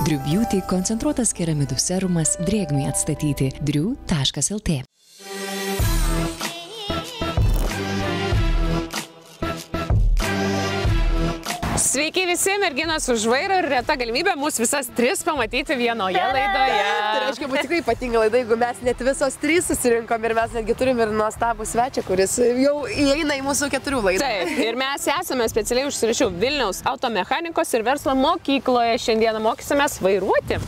Driu Beauty koncentruotas keramidų serumas drėgmei atstatyti. driu.lt. Sveiki visi, merginos už vairo ir reta galimybė mūsų visas tris pamatyti vienoje laidoje. Tai reiškia, bus tikrai ypatinga laida, jeigu mes net visos trys susirinkom ir mes netgi turim ir nuostabų svečią, kuris jau įeina į mūsų 4 laidą. Taip, ir mes esame specialiai užsirašiau Vilniaus automechanikos ir verslo mokykloje. Šiandieną mokysimės vairuoti.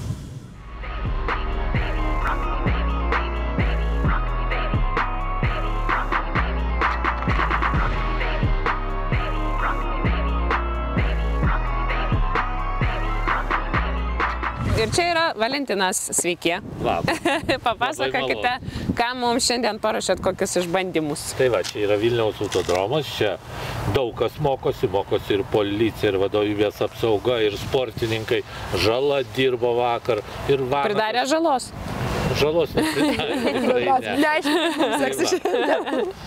Ir čia yra Valentinas, sveiki. Labas. Papasakokite, ką mums šiandien paruošėt, kokius išbandymus. Tai va, čia yra Vilniaus autodromas, čia daug kas mokosi ir policija, ir vadovybės apsauga, ir sportininkai. Žala dirbo vakar ir vakar. Pridarė žalos? Žalos nepridarė. Neaišku,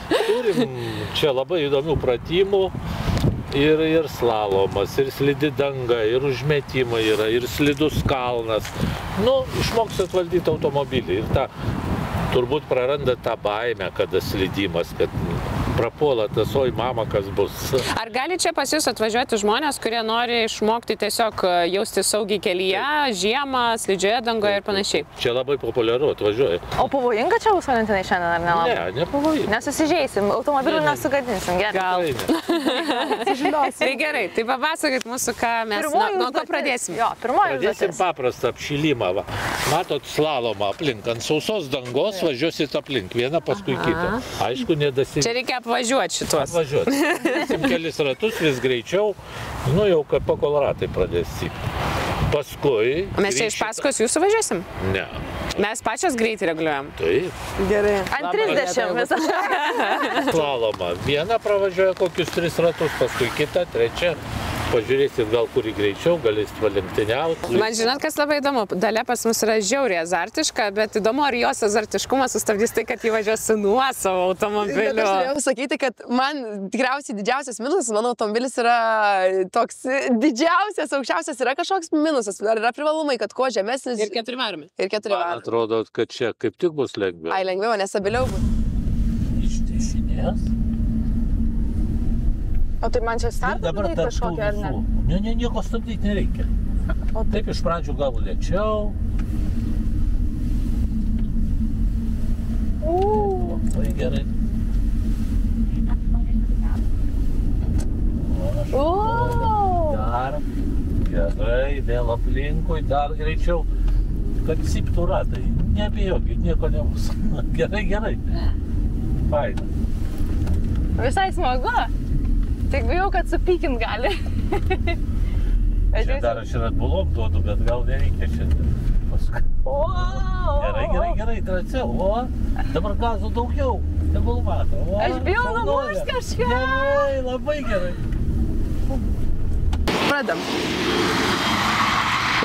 Turim čia labai įdomių pratimų. Ir slalomas, ir slidi danga, ir užmetimai yra, ir slidus kalnas. Nu, išmoksit valdyti automobilį ir turbūt praranda tą baimę, kada slidimas, kad prapuola tas, oi mama, kas bus. Ar gali čia pas jūs atvažiuoti žmonės, kurie nori išmokti tiesiog jausti saugiai kelyje, žiemą, slidžioje dangoje ir panašiai? Čia labai populiaru, atvažiuoja. O pavojinga čia bus, Valentinai, šiandien ar nelabai? Ne, nepavojinga. Nesusižeisim, automobilių nesugadinsim, gerai. Gal. Tai gerai, tai papasakokit mūsų, ką mes nuo ko pradėsim. Jo, pirmoji užduotis. Pradėsim paprastą apšilimą. Va. Matot slalomą aplink, ant sausos dangos važiuosit aplink, vieną paskui kitą. Aišku, nedasim. Čia reikia apvažiuoti šituos. Apvažiuoti. Dasim kelis ratus, vis greičiau, nu jau pakol ratai pradės cypti. Paskui... Mes čia iš paskos jūsų važiuosim? Ne. Mes pačios greitį reguliuojam. Taip. Gerai. Ant 30 visą. Slalomą. Vieną pravažiuoja kokius 3 ratus, paskui kitą, trečią. Pažiūrėsit, gal kurį greičiau, galėsit valenktyniauti. Man žinot, kas labai įdomu, Dalia pas mus yra žiauriai azartiška, bet įdomu, ar jos azartiškumas sustabdys tai, kad jį važiuos su nuosavu automobiliu. Bet aš norėjau sakyti, kad man tikriausiai didžiausias minusas, mano automobilis yra toks didžiausias, aukščiausias, yra kažkoks minusas. Ar yra privalumai, kad kuo žemesnis... Ir 4 varomi. Ir 4 varomi. Man atrodo, kad čia kaip tik bus lengviau. Ai, lengviau, nes stabiliau bus. Iš dešinės. O tai man čia startą daryti kažkokią, ar ne? Ne, nieko stabdyti nereikia. Taip iš pradžių gal lėčiau. Labai gerai. Dar gerai, vėl aplinkui, dar greičiau, kad cyptų ratai. Nebijokit, nieko nebus. Gerai. Faina. Visai smagu. Tik bijau, kad supykint gali. Čia dar aš ir atbulom duodu, bet gal nereikia šiandien. Paskui. Gerai, drąsiau. O, dabar gazų daugiau. Tegul mato. Aš bijau numušt kažką. Gerai, labai gerai. Pradam.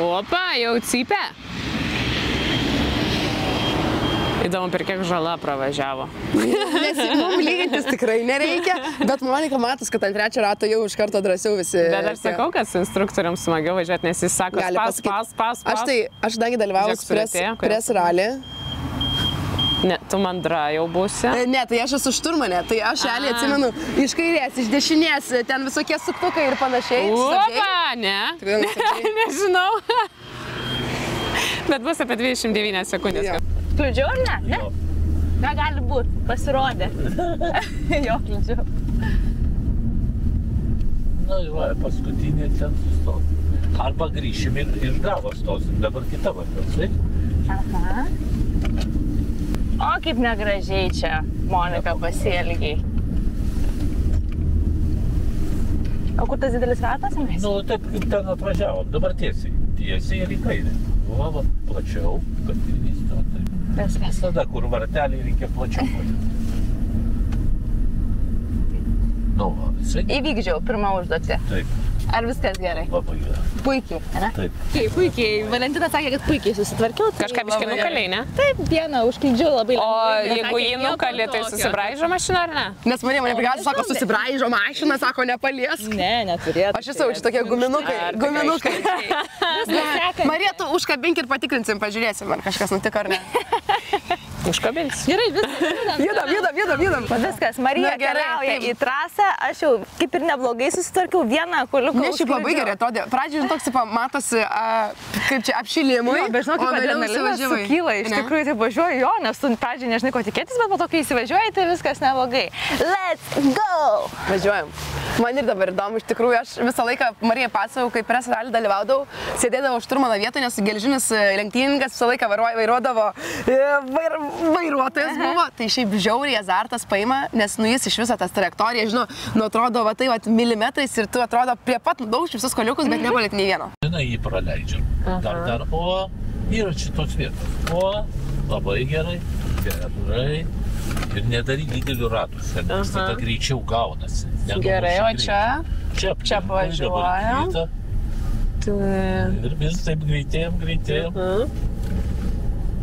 Opa, jau cypia. Įdomu, per kiek žala pravažiavo. Nes mums lygintis tikrai nereikia, bet Monika matos, kad ant 3 rato jau iš karto drąsiau visi... Bet aš sakau, kad su instruktoriams smagiau važiuoti, nes jis sako, pas. Aš dangi dalyvavus pres rally. Ne, tu mandra jau būsi. Ne, tai aš esu šturmanė, tai aš realiai atsimenu iš kairės, iš dešinės, ten visokie suktukai ir panašiai. Opa, ne. Nežinau. Bet bus apie 29 sekundės. Kliudžiau ar ne? Ne? Ką gali būt? Pasirodė. Jo, kliudžiau. Na, va, paskutinė ten sustosim. Arba grįšim ir iš galo stosim. Dabar kita važiuos, taip? Aha. O, kaip negražiai čia, Monika, pasielgiai. O kur tas didelis ratas? Nu, taip kaip ten atvažiavom. Dabar tiesiai ir į kairę. Va, plačiau, kad įvysto. Viskas. Tada, kur vartelį reikia plačiau pažiūrėti. Nu, va, visai. Įvykdžiau pirmą užduotį. Taip. Ar viskas gerai? Labai gerai. Puikiai, ne? Taip. Taip, puikiai. Valentina sakė, kad puikiai susitvarkiau. Kažką biškai nukaliai, ne? Taip, vieną užkildžiau labai O lengvai. jeigu jį nukalė, tai susibraižo mašina ar ne? Nes mane prigąsdino, sako, susibraižo mašiną, sako, nepalies. Ne, neturėtų. Aš esu čia tokie guminukai. Guminukai. Marija, tu užkabink ir patikrinsim, pažiūrėsim, ar kažkas nutiko ar ne. Užkabins. Gerai, viskas. Judam. Viskas, Marija Na, gerai, keliauja taip. į trasą, aš jau kaip ir neblogai susitvarkiau vieną kuliuką. Ne, šiaip labai gerai atrodė. Pradžiai toks, matosi, kaip čia apšilimui. Jo, bet žinau, kaip adrenalinas sukyla, iš tikrųjų tai važiuoju jo, nes tu pradžiai nežinai, ko tikėtis, bet po to, kai įsivažiuoji, tai viskas neblogai. Let's go! Važiuojam. Man ir dabar įdomu, iš tikrųjų, aš visą laiką Marijai pasakojau, kai pres rally dalyvaudavau, sėdėdavau šturmano vietoje, nes gelžinis lenktynininkas visą laiką vairuodavo, vairuotojas buvo, tai šiaip žiauriai azartas paima, nes nu jis iš viso tas trajektorija, žinau, nu atrodo va tai va milimetrais ir tu atrodo prie pat nudaužti visus koliukus, bet nepalik nei vieno. Žinai, jį praleidžiam. Dar, o, yra šitos vietos. O, labai gerai. Ir nedaryk didelių ratų, nes tada greičiau gaunasi. Gerai, o čia? Čia važiuojam. Ir vis taip greitėjam.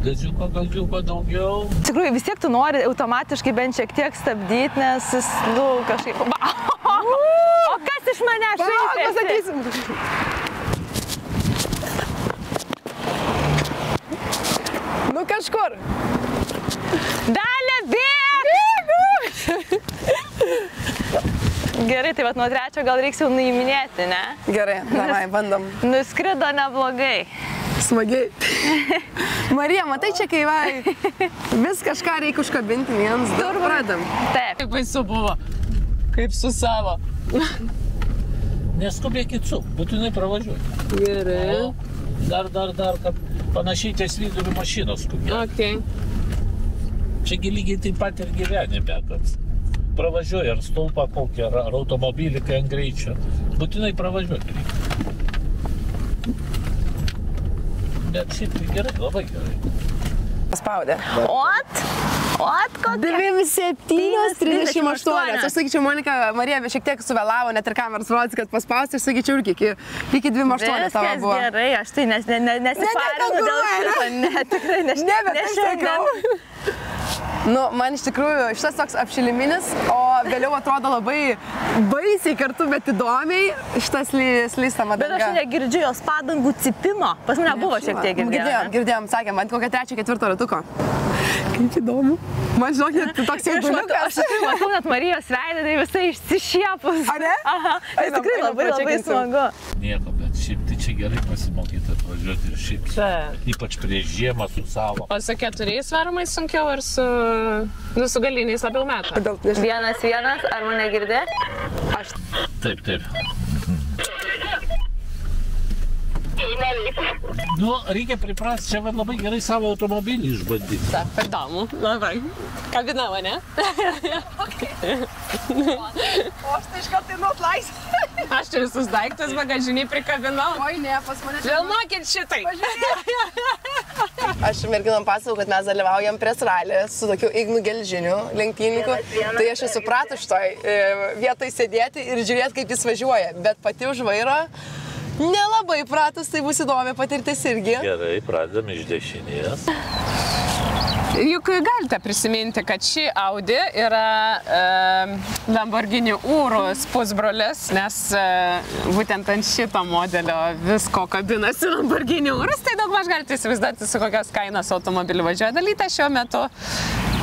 Gaziuko daugiau. Iš tikrųjų, vis tiek tu nori automatiškai bent šiek tiek stabdyti, nes jis, nu, kažkaip... O kas iš mane šaipėsi? Nu kažkur. Dalia, bėg! Gerai, tai vat nuo trečio gal reiks jau nuiminėti, ne? Gerai, davai, bandom. Nuskrido neblogai. Smagiai. Marija, matai čia, kai vis kažką reikia užkabinti, vienas, du, pradam. Taip. Kaip baisu buvo, kaip su savo. Neskubėkit su, būtinai pravažiuoti. Gerai. Dar, kad panašiai ties vidurių mašinos skubėti. Ok. Čiagi lygiai taip pat ir gyvenime, kad pravažiuoji ar stulpą kokį, ar automobilį, kai ant greičio. Būtinai pravažiuoti reikia. Bet šiaip tai gerai, labai gerai. Paspaudė. Ot kokia? 27:38. Aš sakyčiau, Monika, Marija šiek tiek suvėlavo, net ir kameros rodys, kad paspausti, aš sakyčiau, irgi iki 28 tavo buvo. Viskas gerai, aš tai nesiparinu dėl šito, ne, tikrai nešiandien. Nu, man iš tikrųjų šitas toks apšiliminis, o vėliau atrodo labai baisiai kartu, bet įdomiai šitas slystama danga. Bet aš negirdžiu jos padangų cipimo, pas mane buvo šiek tiek girdėjau. Girdėjom, sakė, man kokią 3-4 ratuko. Kaip įdomu. Man žinok, net toks jauduliukas. Aš tikrai matau net Marijos veidą, tai visai išsišiepus. A ne? Aha, tai tikrai labai smagu. Nieko, bet šiaip tai čia gerai pasimokyti atvažiuoti ir šiaip, ypač prieš žiemą su savo. O su 4 varomais sunkiau ar su galiniais labiau metų? 1-1, ar mane girdė? Taip. Nu, reikia priprasti, čia labai gerai savo automobilį išbandyti. Taip, įdomu. Labai. Kabinavo, ne? O aš tai iš karto nu atlaisvę. Aš čia visus daiktus bagažiniai prikabinau. Oi, ne, pas mane... Filmuokit šitai. Aš merginam pasakau, kad mes dalyvaujam pres rally su tokiu Ignu Gelžiniu lenktynininku. Tai aš esu pratus šitoj vietoj sėdėti ir žiūrėti, kaip jis važiuoja. Bet pati už vairo nelabai pratus, tai bus įdomi patirtis irgi. Gerai, pradedam iš dešinės. Juk galite prisiminti, kad ši Audi yra Lamborghini Urus pusbrolis, nes būtent ant šito modelio visko kabinasi Lamborghini Urus, tai daugmaž galite įsivaizduoti, su kokios kainos automobiliu važiuoja. Dalyta šiuo metu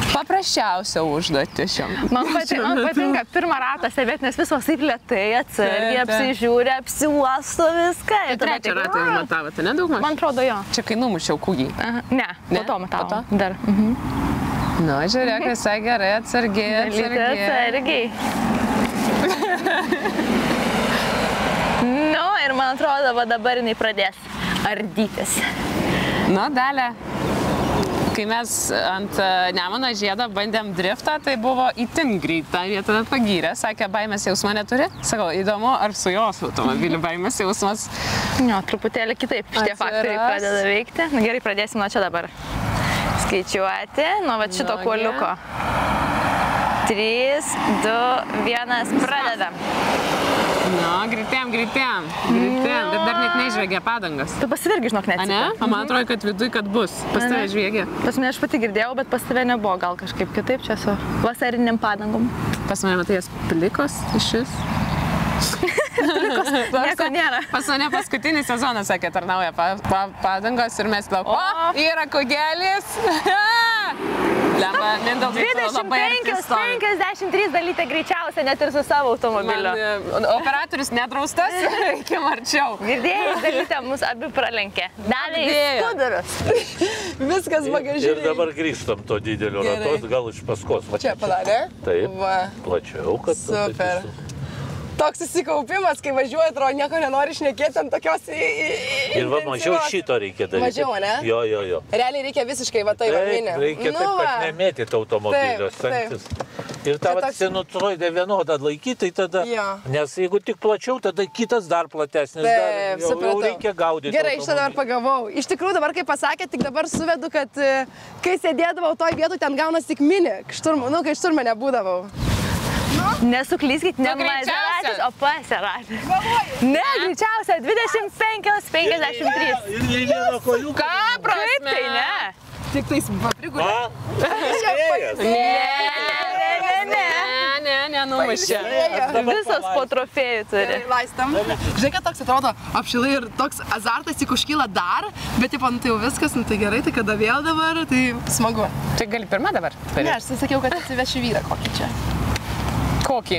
paprasčiausia užduoti šiom. Man patinka pirmą ratą stebėti, nes visos taip lėtai, atsargiai, apsižiūri, apsiuosto viską. Tai trečią ratą jau matavote, ne daugmaž? Man atrodo jo. Čia kai numušiau kūgį. Ne, po to matau. Dar. Nu, žiūrėk, visai gerai, atsargiai. Nu, ir man atrodo, va dabar jinai pradės ardytis. Nu, Dalia. Kai mes ant Nemuno žiedo bandėm driftą, tai buvo itin greita, jie tada pagyrė, sakė, baimės jausmo neturi. Sakau, įdomu, ar su jos automobiliu baimės jausmas. Jo, truputėlį kitaip šitie faktoriai pradeda veikti. Na gerai, pradėsim nuo čia dabar. Skaičiuoti, nuo va šito kuoliuko. 3, 2, 1, pradedam. Nu, greitiem. Bet dar net nežvėgė padangas. Tu pasivirgi, žinok, net. Ne? Man atrodo, kad viduj, kad bus. Pas tave žvėgė. Pas mane aš pati girdėjau, bet pas tave nebuvo. Gal kažkaip kitaip čia su vasariniam padangom. Pas mane matai jas plikos išvis. Nieko nėra. Pas mane paskutinį sezoną, sakė, tarnauja padangos ir mes lauk. O, yra kugelis. Lemba, Mindaugas labai arti stovi. 53 dalytė greičiausia net ir su savo automobiliu. Operatorius nedraustas, reikia arčiau. Girdėjai, dalytė mus abi pralenkė. Davė į skudurus. Viskas bagažinė. Ir dabar grįžtam to didelio ratos, gal iš paskos. Čia padarė? Taip, plačiau, kad... Super. Toks susikaupimas, kai važiuoji, atrodo, nieko nenori šnekėti ant tokios Ir va, mažiau šito reikia daryti. Mažiau, ne? Jo. Realiai reikia visiškai va tai va mini. Reikia taip, kad nemėtyti automobilio. Ir tavo sinusoidė vienodą laikyti, tai tada, nes jeigu tik plačiau, tada kitas dar platesnis. Jau reikia gaudyti. Gerai, aš dabar pagavau. Iš tikrųjų, dabar kaip pasakė, tik dabar suvedu, kad kai sėdėdavau toj vietoj, ten gaunas tik mini, kai šturma nebūdavau. Nesuklyskit, ne Mazeratis, o Paseratis. Ne, greičiausia, 25-53. Ir vieno koliuką. Ką prasme? Kaip tai, ne? Tik tais paprigulė. Ne, nenumušė. Visos po trofėjų turi. Laistam. Žinai, kad toks atrodo apšilai ir toks azartas tik užkyla dar, bet tai jau viskas, tai gerai, tai kada vėl dabar, tai smagu. Tai gali pirmą dabar? Ne, aš sakiau, kad atsivešiu vyrą kokį čia. Kokį?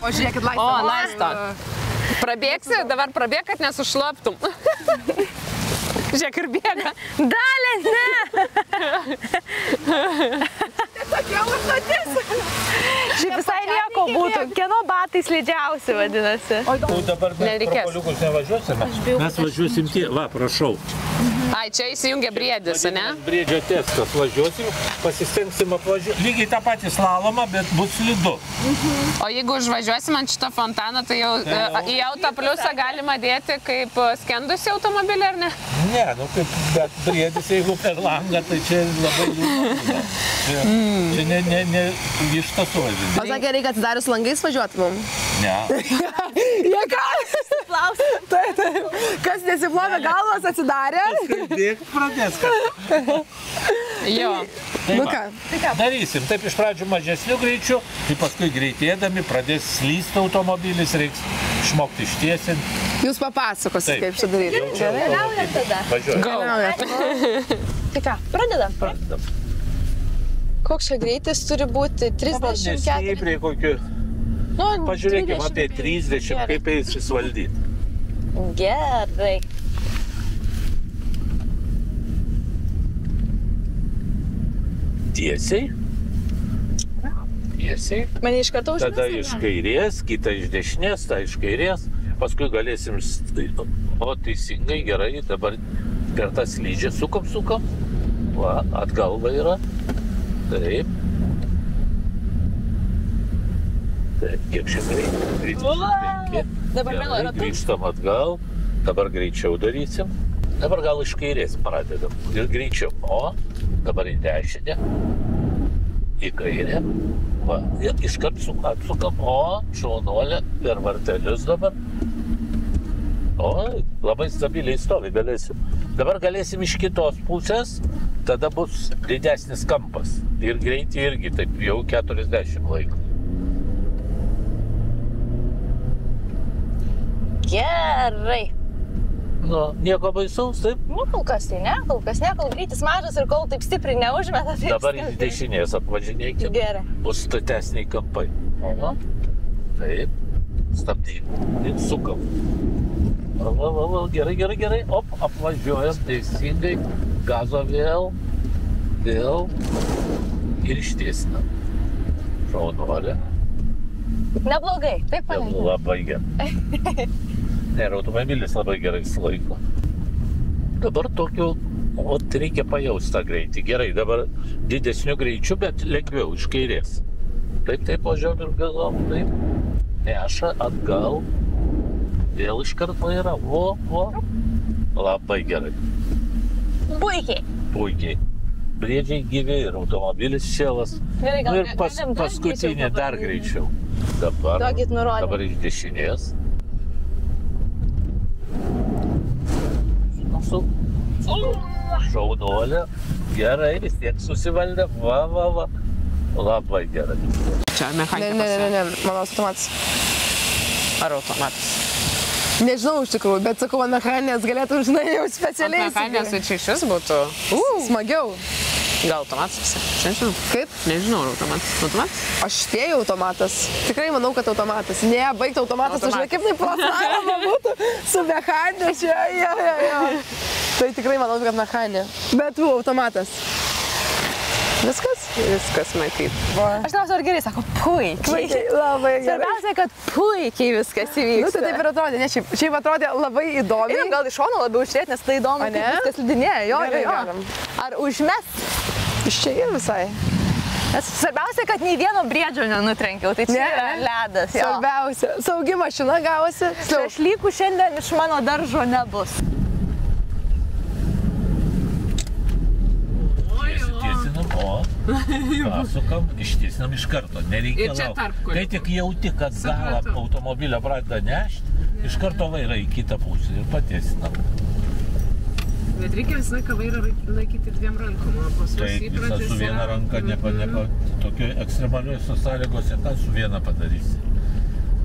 O žiūrėkit, laisto. O, laisto. Prabėgsi, dabar prabėg, kad nesušlaptum. Žiūrėk ir bėga. Dalė, ne! Tokia užduotis. Šiaip visai nieko būtų. Kieno batai slidžiausi vadinasi? O dabar mes pro koliukus nevažiuosime. Mes važiuosim tie. Va, prašau. Ai, čia įsijungia briedis, ne? Briedžio testas. Važiuosim, pasistengsim apvažiuoti. Lygiai tą patį slalomą, bet bus slidu. O jeigu užvažiuosim ant šito fontaną, tai jau į auto pliusą galima dėti kaip skendusi automobilį, ar ne? Ne, nu kaip, bet briedis, jeigu per langą, tai čia labai liūdna. Čia ne višta suvažiuoti. O sakė, reikia atsidarius langais važiuotumum? Ne. Jie ką? Taip. Kas nesiplovė galvas atsidarė? Bėg pradės kažką. Jo. Nu ką? Darysim. Taip iš pradžių mažesnių greičių, tai paskui greitėdami pradės slysti automobilis, reiks išmokti ištiesinti. Jūs papasakosit, kaip čia daryti. Gerai, keliaujam tada. Važiuojam. Tai ką, pradedam? Pradedam. Koks čia greitis turi būti? 34? Nestipriai kokiu. Pažiūrėkime apie 30, kaip eis įsivaldyti. Gerai. Tiesiai. Mane iš karto užmės? Tada iš kairės, kitą iš dešinės, tą iš kairės. Paskui galėsim, o teisingai, gerai, dabar per tą slydžią sukam. Va, atgal vairą. Taip. Taip, kiek čia greitis? Dabar vėl yra tu. Grįžtam atgal. Dabar greičiau darysim. Dabar gal iš kairės pradedam. Ir greičiau. O, dabar į dešinę. Į kairę. Va, ir iškart atsukam. O, šaunuolė per vartelius dabar. O, labai stabiliai stovi, galėsim. Dabar galėsim iš kitos pusės. Tada bus didesnis kampas. Ir greitį irgi taip jau 40 laiko. Gerai. Nu, nieko baisaus, taip? Nu, kol kas tai ne, kol greitis mažas ir kol taip stipriai neužmeta. Dabar iš dešinės apvažinėkim. Gerai. Bus statesniai kampai. O, taip. Stabdyk ir sukam. Va, gerai. Op, apvažiuojam teisingai. Gazo vėl. Ir ištiesinam. Šaunuolė. Neblogai, taip palengvė. Labai gerai. Ir automobilis labai gerai sulaiko. Dabar tokiu O reikia pajausti tą greitį. Gerai, dabar didesniu greičiu, bet lengviau iš kairės. Taip, važiuom ir galvom, taip. Neša atgal. Vėl iškart vaira. Vo. Labai gerai. Puikiai. Briedžiai gyvi ir automobilis šėlas. Ir paskutinė dar greičiau. Dabar iš dešinės. Šaunuolė. Gerai, vis tiek susivaldė. Va. Labai gerai. Čia mechanika. Ne, mano automatas. Ar automatas? Nežinau iš tikrųjų, bet sakau, ant mechaninės galėtų, žinai, jau specialiai. Ant mechaninės tai čia iš vis būtų. Smagiau. Gal automatas visi? Nežinau. Kaip? Nežinau, ar automatas. Automatas? Aš spėjau automatas. Tikrai manau, kad automatas. Ne, baigti automatas, žinai, kaip tai plasavama būtų su mechaninė čia. Jo. Tai tikrai manau, kad mechaninė. Bet automatas. Viskas? Viskas matyt. Aš klausiu, ar gerai, sako, puikiai. Labai gerai. Svarbiausia, kad puikiai viskas įvyks. Nu, tai taip ir atrodė, ne, šiaip atrodė labai įdomi. Ir gal iš šono labiau žiūrėti, nes tai įdomu, kaip viskas slidinėja. Jo. Ar užmes? Iš čia ir visai. Nes svarbiausia, kad nei vieno briedžio nenutrenkiau, tai čia yra ledas. Svarbiausia. Saugi mašina gavosi. Šašlykų šiandien iš mano daržo nebus. Pasukam, ištiesinam iš karto, nereikia laukti. Kai tik jauti, kad galą automobilio pradeda nešti, iš karto vairą į kitą pusę ir patiesinam. Bet reikia visą laiką vairą laikyti dviem rankom, o pas mus įpratęs yra... Su viena ranka tokio ekstremaliuose sąlygose, ką su viena padarysi.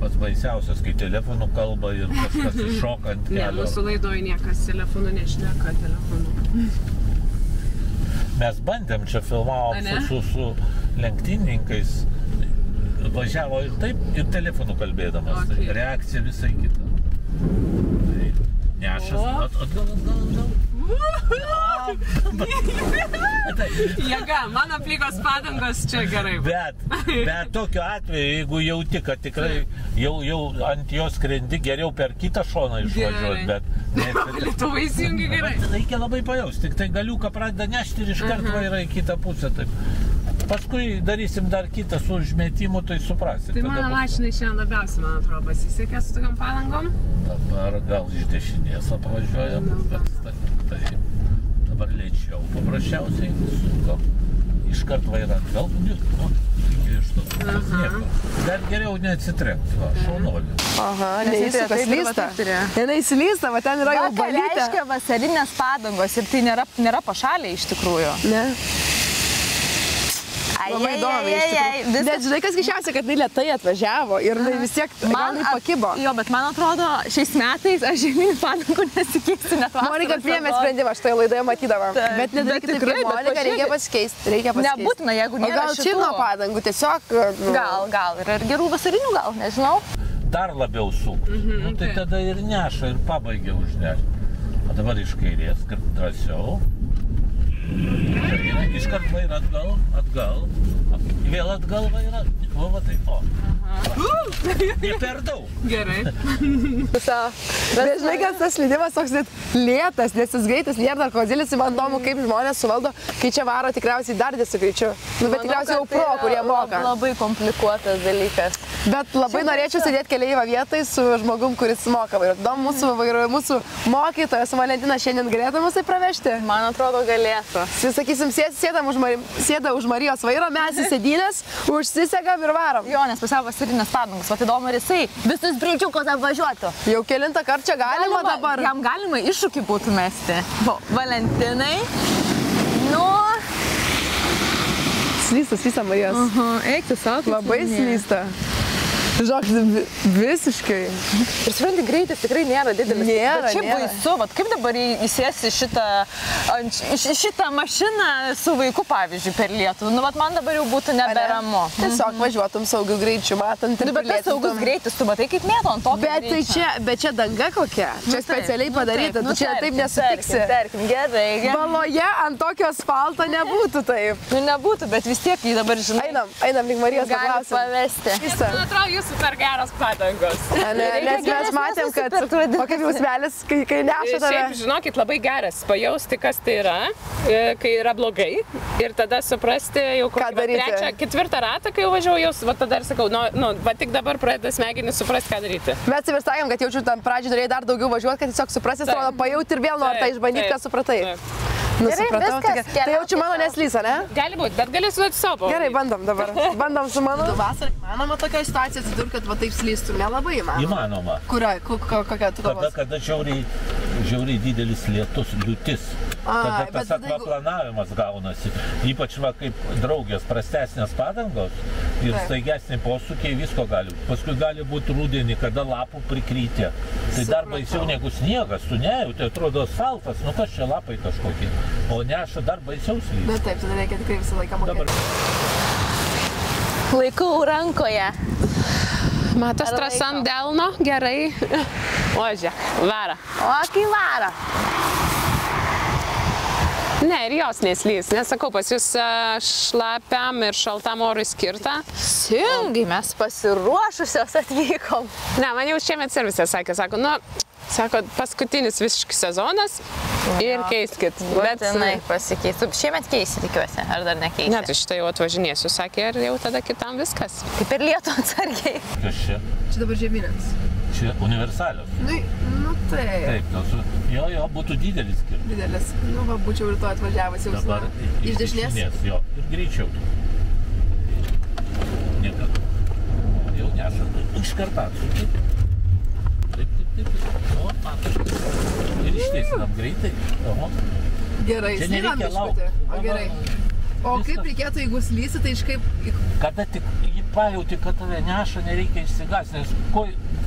Pats baisiausias, kai telefonu kalba ir kažkas iššoka ant kelio. Ne, mūsų laidoje niekas telefonu nešneka telefonu. Mes bandėm čia filmavom su lenktynininkais, važiavo ir taip, ir telefonu kalbėdamas, tai reakcija visai kita. Tai nešas, atgal. Jėga, mano plikos padangos čia gerai. Bet tokiu atveju, jeigu jauti, kad tikrai jau ant jos skrendi, geriau per kitą šoną išvažiuoti, bet... Lietuvai įsijungi gerai. Reikia labai pajausti, tik tai galiuką pradeda nešti ir iškart vairą į kitą pusę. Paskui darysim dar kitą su užmetimu, tai suprasit. Tai mano mašinai šiandien labiausiai, man atrodo, pasisekė su tokiam padangom. Dabar gal iš dešinės apvažiuojam, bet tai dabar lėčiau. Paprasčiausiai sukam iškart vairą atgal, dar geriau neatsitrenkti, šaunuolį. Aha, neįsukas lysta. Jinai įsilysta, va ten yra jau balytė. Ką reiškia vasarinės padangos ir tai nėra pašaliai iš tikrųjų. Ne. Labai įdomi iš tikrųjų. Bet žinai, kas greičiausia, kad jinai lėtai atvažiavo ir vis tiek gal pakibo. Jo, bet man atrodo, šiais metais aš žieminių padangų nesikeisiu net vasaros. Monika priėmė sprendimą, aš toje laidoje matydavom. Bet nedarykit taip kaip Monika, reikia pasikeisti. Nebūtina, jeigu nėra šitų. O gal čirno padangų, tiesiog... Gal. Ir gerų vasarinių gal, nežinau. Dar labiau sukti. Nu tai tada ir neša ir pabaigia užnešti. O dabar iš kairės, drąsiau. Iškart vairą atgal, vėl atgal vairą, va taip, ne per daug. Gerai. Bet žinai, kad tas slydimas toks net lėtas, nes jis greitas, nėra dar kozilis, man įdomu, kaip žmonės suvaldo, kai čia varo tikriausiai dar dėsiu greičiu. Bet tikriausiai jau pro, kurie moka. Labai komplikuotas dalykas. Bet labai norėčiau sėdėti keleivio vietai su žmogum, kuris moka vairuoti. Įdomu, mūsų mokytojas Valentina šiandien galėtų mus tai pravežti? Man atrodo, galėtų. Sakysim, sėda už Marijos vairo, mes į sėdynės, užsisegam ir varom. Jo, nes pasiavo vasarinės padangas, o tai įdomu, ar jisai visus greičiukus apvažiuotų. Jau kelintą kartą čia galima dabar. Jam galima iššūkį būtų mesti. Valentinai, nu... Slysta Marijos. Eik tu savo. Labai slysta. Žok, visiškai. Ir supranti, greitis tikrai nėra didelis. Nėra. Bet šiaip baisu, kaip dabar įsėsi šitą mašiną su vaiku, pavyzdžiui, per Lietuvą. Nu, man dabar jau būtų neberamu. Tiesiog važiuotum saugiu greičiu, matant ir bet tas saugus greitis, tu matai, kaip mėto ant tokio greičio. Bet čia danga kokia. Čia specialiai padaryta, tu čia taip nesutiksi. Tarkim, gerai. Baloje ant tokio asfalto nebūtų taip. Nu, nebūtų, bet vis tiek jį dabar žinai. Einam link Marijos paklausim. Gali pavesti. Man atrodo, jūs super geros padangos. Nes mes matėm, kad... O kaip jūs melis, kai neša tave? Šiaip, žinokit, labai geras pajausti, kas tai yra, kai yra blogai. Ir tada suprasti jau trečią, ketvirtą ratą, kai jau važiuoju, va tada ir sakau, va tik dabar pradeda smegenis suprasti, ką daryti. Mes ir sakėm, kad jaučiu tam pradžiai norėjai dar daugiau važiuoti, kad tiesiog suprasi, atrodo, pajauti ir vėl nori tą išbandyti, ką supratai. Nusipratau, tai jaučiu mano neslysa, ne? Gali būti, bet gali suduoti savo. Gerai, bandom dabar. Bandom su mano. Vasarą įmanoma tokia situacija atsidur, kad va taip slystų. Nelabai įmanoma. Įmanoma. Kokia tu galvos? Kada žiauriai didelis lietus, liūtis. Tada tas akvaplanavimas gaunasi. Ypač va kaip draugės prastesnės padangos ir staigesni posūkiai, visko gali. Paskui gali būti rudenį, kada lapų prikrytė. Tai dar baisiau negu sniegas, tu nejauti, atrodo asfaltas, nu kas čia lapai kažkokie. O neša dar baisiau slys. Bet taip, tada reikia tikrai visą laiką mokėti. Laikau rankoje. Matas trasam delno, gerai. O, žiūrėk, vara. O, kai vara. Ne, ir jos neslys. Nesakau, pas jūs šlapiam ir šaltam orui skirta. Singai, mes pasiruošusios atvykom. Ne, man jau šiemet servisė sakė, sako, paskutinis visiškai sezonas ir keiskit. Būtinai pasikeisiu. Šiemet keisi, tikiuosi, ar dar nekeisi? Ne, tai šitą jau atvažinėsiu, sakė, ir jau tada kitam viskas. Kaip ir lietų atsargiai. Kas čia? Čia dabar žemynės. Čia universalios. Nu taip. Taip, jo, būtų didelis skirtumas. Didelis. Nu, va, būčiau ir to atvažiavęs jau. Dabar iš dešinės. Jo, ir greičiau. Niekad. Jau neša. Iš karto atsukti. Taip. O, matoš. Ir ištiesinam greitai. Oho. Gerai, čia nereikia laukti. O gerai. O kaip reikėtų, jeigu slysi, tai iškaip... Kada tik jį pajauti, kad tave neša, nereikia išsigąsti, nes kuo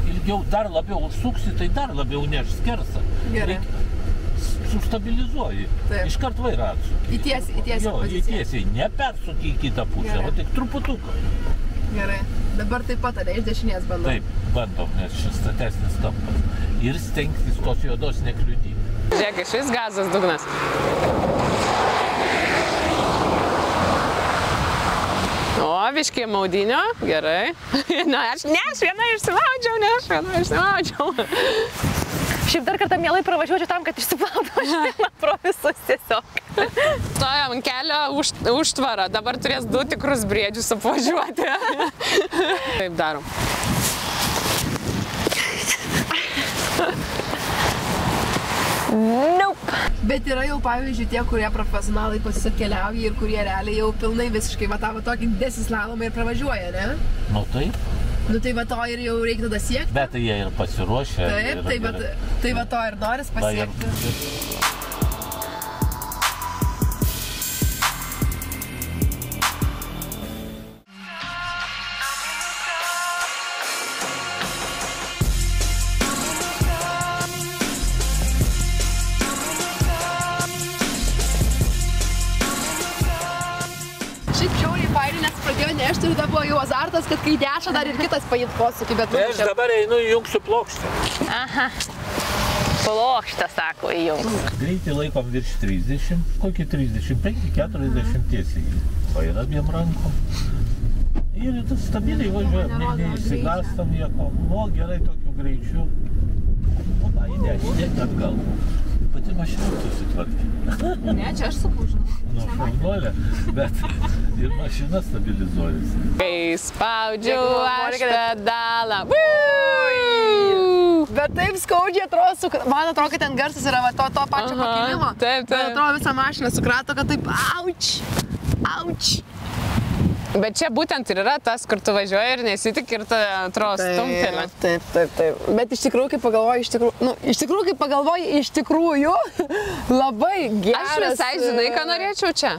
ilgiau dar labiau užsuksi, tai dar labiau neš skersą. Gerai. Sustabilizuoji. Iškart vairą atsuki. Į tiesiai poziciją. Jo, į tiesiai. Nepersuki į kitą pusę, o tik truputuką. Gerai. Dabar taip pat, iš dešinės bandom. Taip, bandom, nes šis statesnis kampas. Ir stengtis tos juodos nekliudyti. Žiūrėk, iš vis gazas dugnas. O, biškį maudinio, gerai. Ne, aš viena išsimaudžiau. Šiaip dar kartą mielai pravažiuočiau tam, kad išsiplautų pro visus tiesiog. Stojam ant kelio užtvarą, dabar turės 2 tikrus briedžius apvažiuoti. Taip darom. Nope. Bet yra jau, pavyzdžiui, tie, kurie profesionalai pas jus atkeliauja ir kurie realiai jau pilnai visiškai matavo tokį didesnį slalomą ir pravažiuoja, ne? Nu taip. Nu tai va to ir jau reikia tada siekti. Bet jie ir pasiruošę. Taip, tai va to ir noris pasiekti. Ir tada buvo jau azartas, kad kai neša dar ir kitas paimti posūkį, bet... Tai aš dabar einu įjungsiu plokštę. Aha. Plokštę, sako, įjungs. Greitį laikom virš 30, kokį 35-40 tiesiai. Vairą abiem rankom. Ir stabiliai važiuojam, neįsigastam nieko. O, gerai tokiu greičiu. O, va, į dešinę atgal. Pati mašina susitvarkė. Ne, čia aš sakau, žinau. Nu, šaunuolė, bet ir mašina stabilizuojasi. Kai spaudžiu aš pedalą. Bet taip skaudžiai atrodo, man atrodo, kad ten garsas yra to pačio pakilimo. Taip. Bet atrodo visą mašiną sukrato, kad taip auč. Bet čia būtent ir yra tas, kur tu važiuoji ir nesitik ir tu atrodo stumtelė. Taip. Bet iš tikrųjų, kai pagalvoji, iš tikrųjų, labai geras. Aš visai žinai, ką norėčiau čia.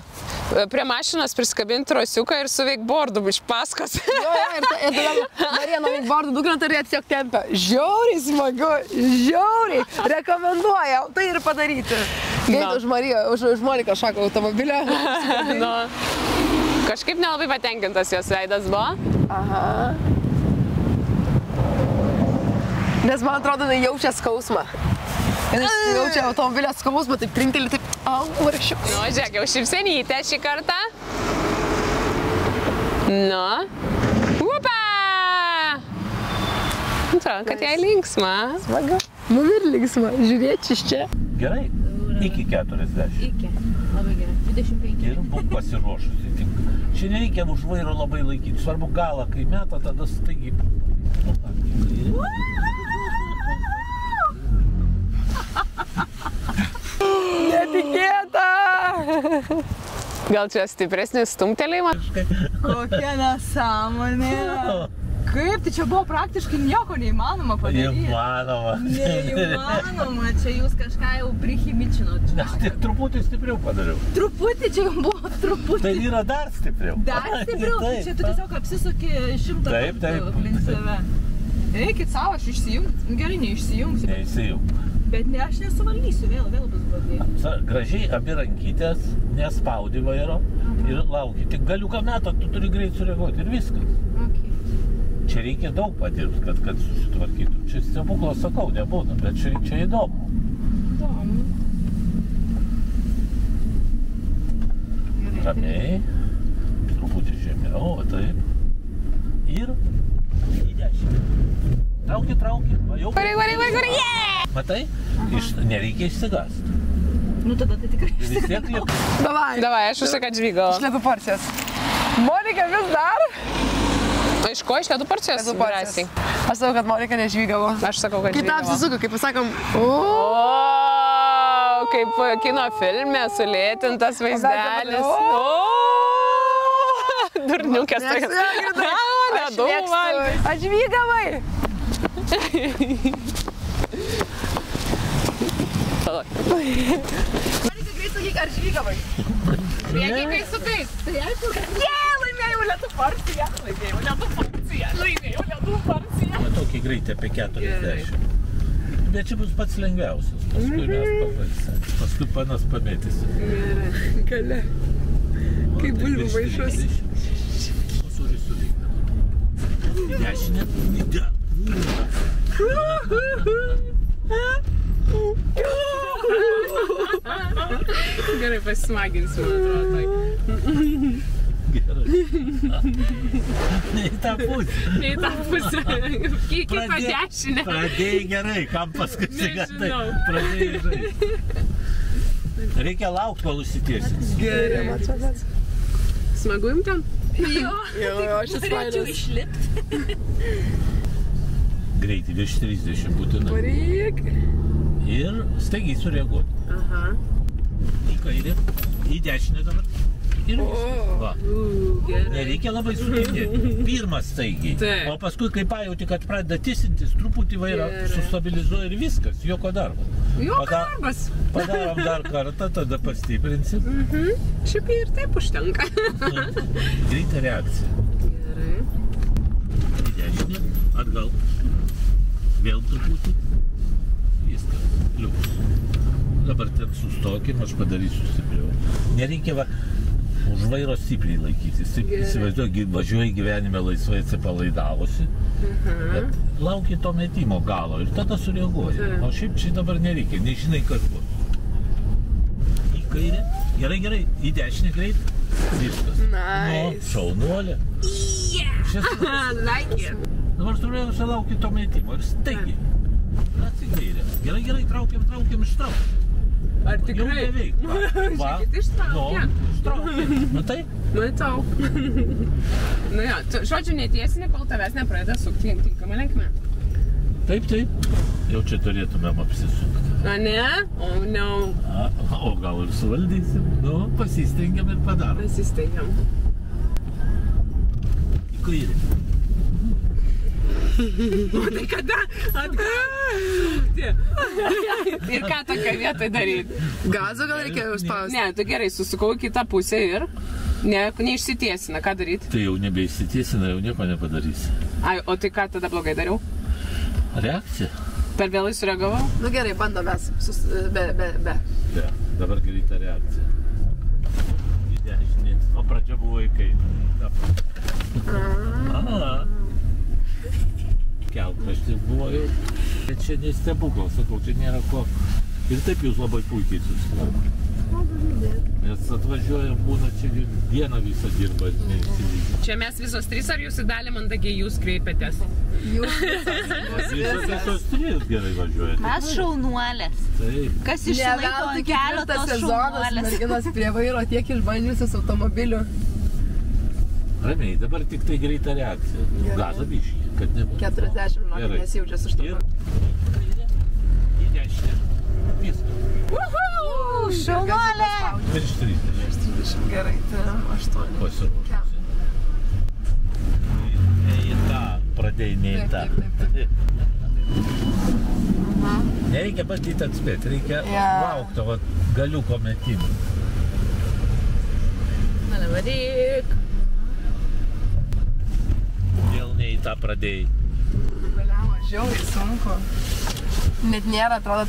Prie mašinos priskabinti trosiuką ir su veikbordu iš paskos. Jo, ir tada Marija nuo veikbordo dukrina ir tiesiog tempia. Žiauriai smagu, žiauriai. Rekomenduoju tai ir padaryti. Gait už Mariją, už Moniką šaką automobilio. Kažkaip nelabai patenkintas jos veidas buvo. Aha. Nes man atrodo, jinai jaučia skausmą. Jinai jaučia automobilio skausmą, taip trinkteli, taip, varšiukas. Nu, žiūrėk, jau šypsenytė šį kartą. Nu. Upa! atrodo, kad jai linksma. Smagu. Man ir linksma. Žiūrėk iš čia. Gerai, iki 40. Iki. Labai gerai. 25. Ir būk pasiruošusi. Čia nereikia už vairo labai laikyti. Svarbu galą, kai meta, tada staigiai. Netikėta. Gal čia stipresnis stumtelėjimas? Kokia nesąmonė. Kaip, tai čia buvo praktiškai nieko neįmanoma padaryti. Įmanoma. Neįmanoma, čia jūs kažką jau prihimičinot. Aš tik truputį stipriau padariau. Truputį, čia jau buvo truputį. Tai yra dar stipriau. Dar stipriau, tai čia tu tiesiog apsisuki 100 kartų aplink save. Eikit savo, aš išsijungsiu. Gerai, neišsijungsiu. Neįsijung. Bet ne, aš nesuvaldysiu, vėl bus blogai. Gražiai abi rankytės, nespaudi vairo ir lauki. Tik galiuką metą, tu turi greit sureaguoti ir viskas. Okay. Čia reikia daug padirbti, kad susitvarkytum. Čia stebuklas, sakau, nebūna, bet čia įdomu. Įdomu. Ramiai, truputį žemiau, taip. Ir į dešinę. Trauki, va jau. Varai, yeah! Matai? Nereikia išsigąsti. Nu tada tai tikrai Vis tiek lieka. Davai, aš užsiu, kad žvygo. Išlėtų porcijas. Monika vis dar. Iš ko išlėtų porcijas? Išlėtų porcijas. Aš sakau, kad Monika nežvygavo. Aš sakau, kad Kai žvygavo. tą apsisuko, kaip pasakom, O, kaip kino filme sulėtintas vaizdelis. O, durniukės tokias. Ledų valgys. Atžvygavai. Monika, greit sakyk, ar žvygavai? Priekiai kai su tais. Tai aišku, kad laimėjau ledų porciją. Laimėjau ledų porciją. Tokį greitį apie 40. Bet čia bus pats lengviausias. Paskui mes pavalsim. Paskui panas pamėtysim. Gale. Kaip bulvių vaišus. Sūrį suvykdama. Į dešinę. Gerai, pasismaginsiu, man atrodo. Gerai. Ne į tą pusę. Ne į tą pusę. Kitą dešinę. Pradėjai gerai, kam paskui sigatai. Nežinau. Pradėjai žaisti. Reikia laukti, kol užsitiesins. Gerai. Smagu jums ten? Jo, šis vaidas. išlipti. Greitį virš 30 būtinai. Varyk. Ir staigiai sureaguoti. Aha. Į kairę, į dešinę dabar. Ir viskas. Va. Gerai. Nereikia labai sukinėti. Pirmas staigiai. Taip. O paskui, kai pajauti, kad pradeda tisintis, truputį vairą Gerai. sustabilizuoja ir viskas. Joko darbo. Joko darbas. Padarom dar kartą, tada pastiprinsim. Šiaip ir taip užtenka. Greita reakcija. Gerai. Į dešinę, atgal. Vėl truputį. Viskas. Liuks. Dabar ten sustokim, aš padarysiu stipriau. Nereikia už vairo stipriai laikytis. Įsivaizduoju, važiuoji gyvenime laisvai atsipalaidavusi, bet lauki to metimo galo ir tada sureaguoji. O šiaip čia dabar nereikia, nežinai, kas bus. Į kairę. Gerai, į dešinę greit. Viskas. Nice. Šaunuolė. Like it. Dabar turėjau lauki to metimo ir staigiai. Atsigairė. Gerai, traukiam, ištraukiam. Ar Jau tikrai? beveik. Va. Žiūrėkit, ištraukė. Ištraukė. Matai? Matau. Nu jo, žodžiu, netiesini, kol tavęs nepradeda sukti tinkamą linkmę. Taip. Jau čia turėtumėm apsisukti. A ne? O no. O gal ir suvaldysim. Nu, pasistengiam ir padarom. Pasistengiam. Į kairę. O tai kada? Atgal. Ir ką tokia vietoj daryti? Gazo gal reikia užspausti? Ne, tu gerai, susukau į kitą pusę ir neišsitiesina. Ką daryti? Tai jau nebeišsitiesina, jau nieko nepadarysi. Ai, o tai ką tada blogai dariau? Reakcija? Per vėlai sureagavau? Nu gerai, bandom mes. Be. Ne, dabar greita reakcija. Į dešinę. O pradžia buvo į kairę. Kelkraštis buvo jau. Bet čia nestebuklas, sakau, čia nėra ko. Ir taip jūs labai puikiai susitvarkote. Nes atvažiuoja, būna čia dieną visą dirba, neįsilygį. Čia mes visos trys, ar jūs į dalį mandagiai jūs kreipiatės? Visos trys gerai važiuoja. Mes šaunuolės. Taip. Kas išsilaiko ant kelio, tos šaunuolės. Merginos prie vairo tiek išbandžiusios automobilių. Ramiai, dabar tik tai greita reakcija. Gazą biškį, kad nebūtų. 40 žmonės nesijaučias už to. Į dešinę. Viskas. Šaunuolė! Virš 30. Gerai, tai 8. Pasiruošusi. Ne į tą, pradėjai ne į tą. Nereikia bandyti atspėti, reikia laukti galiuko metimų. Varyk. Vėl ne į tą pradėjai. Valiavo, žiauriai sunku. Net nėra, atrodo,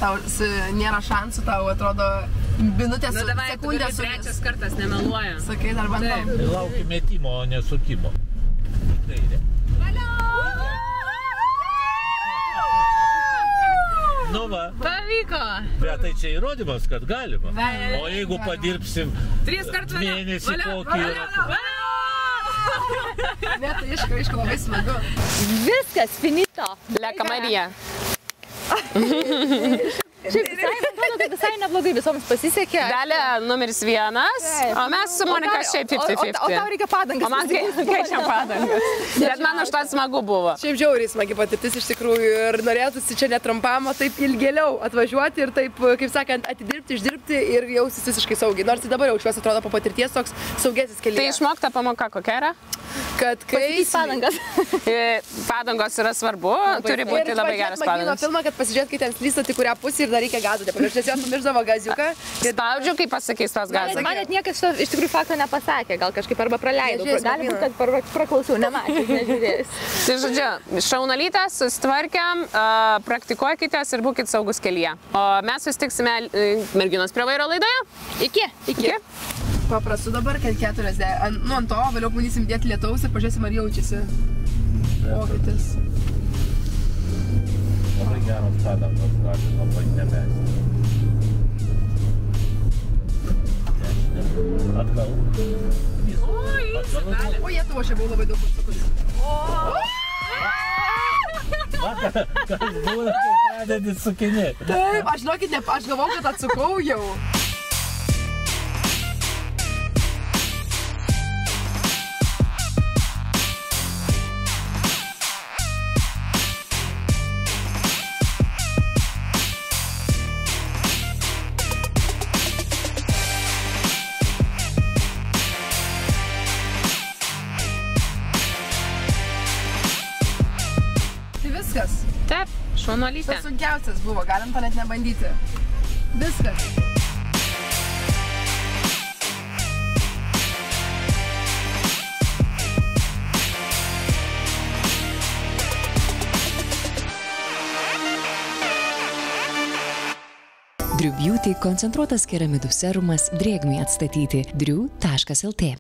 nėra šansų tau, atrodo, minutės, Nu, davai, tu gali sekundės. trečias kartas, nemeluoja. Sakai, dar bandom. Tai lauki metimo, o nesukimo. Kairė. Nu va. Pavyko. Bet tai čia įrodymas, kad galima. O jeigu padirbsim 3 kartus mėnesį kokį Ne, tai aišku, labai smagu. Viskas, finito. Leka Marija. Šiaip visai, man atrodo, kad visai neblogai visoms pasisekė. Dalia numeris 1, o mes su Monika šiaip 50-50. O tau reikia padangas. O man keičiam padangas. Bet man už tą smagu buvo. Šiaip žiauriai smagi patirtis iš tikrųjų ir norėtųsi čia netrumpam, o taip ilgėliau atvažiuoti ir taip, kaip sakant, atidirbti, išdirbti ir jausis visiškai saugiai. Nors ir dabar jaučiuosi, atrodo, po patirties toks saugesnis kelyje. Tai išmokta pamoka kokia yra? Kad kai... Padangas. Padangos yra svarbu, turi būti labai geras padangas. Filmą, kad pasižiūrėt, kai ten slysta, tai kurią pusę ir dar reikia gazą. Nes jos numirždavo gaziuką. Spaudžiu, kaip pasakys tos gazas. Man net niekas šito iš tikrųjų fakto nepasakė, gal kažkaip arba praleidau. Nežiūrės, Gali būt, kad praklausiau, nemačiau, nežiūrėjus. Tai žodžiu, šaunalytės, susitvarkiam, praktikuokitės ir būkit saugus kelyje. O mes susitiksime merginos prie vairo laidoje. Iki. Paprastu dabar, kad 40. Nu, ant to, vėliau bandysim dėti lietaus ir pažiūrėsim, ar jaučiasi pokytis. Labai geros padangos, gali labai nemesti. Atgal. O jie tavo, aš buvau labai daug užsukus. Kas būna, kai pradedi sukinėti? Taip, aš žinokit, aš galvau, kad atsukau jau. Viskas. Taip, šaunuolytė. Tas sunkiausias buvo, galim to net nebandyti. Viskas. Drew Beauty koncentruotas keramidų serumas drėgmei atstatyti. drew.lt